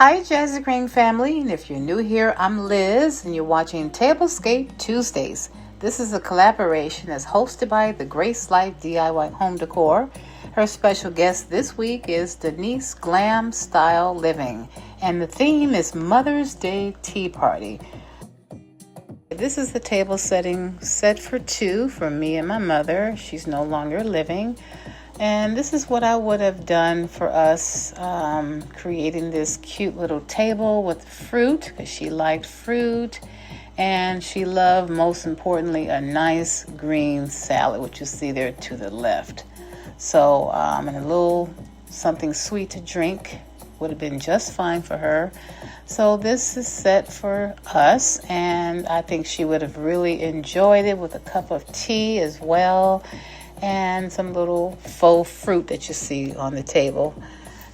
Hi Jazigreen family, and if you're new here, I'm Liz and you're watching Tablescape Tuesdays. This is a collaboration that's hosted by the Grace Life DIY Home Decor. Her special guest this week is Denise Glam Style Living, and the theme is Mother's Day Tea Party. This is the table setting set for two for me and my mother. She's no longer living. And this is what I would have done for us, creating this cute little table with fruit, because she liked fruit. And she loved, most importantly, a nice green salad, which you see there to the left. So, and a little something sweet to drink would have been just fine for her. So this is set for us, and I think she would have really enjoyed it with a cup of tea as well, and some little faux fruit that you see on the table.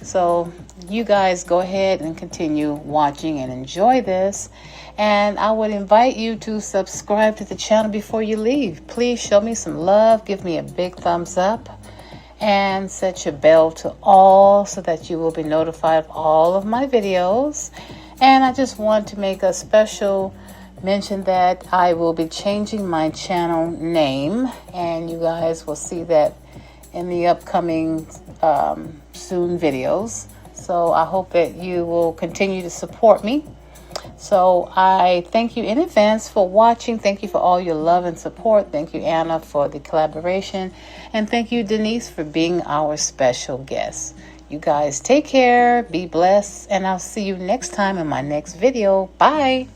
So you guys go ahead and continue watching and enjoy this. And I would invite you to subscribe to the channel before you leave. Please show me some love, give me a big thumbs up, and set your bell to all so that you will be notified of all of my videos. And I just want to make a special mention that I will be changing my channel name, and you guys will see that in the upcoming soon videos. So I hope that you will continue to support me. So I thank you in advance for watching. Thank you for all your love and support. Thank you, Anna, for the collaboration, and thank you, Denise, for being our special guest. You guys take care, be blessed, and I'll see you next time in my next video. Bye.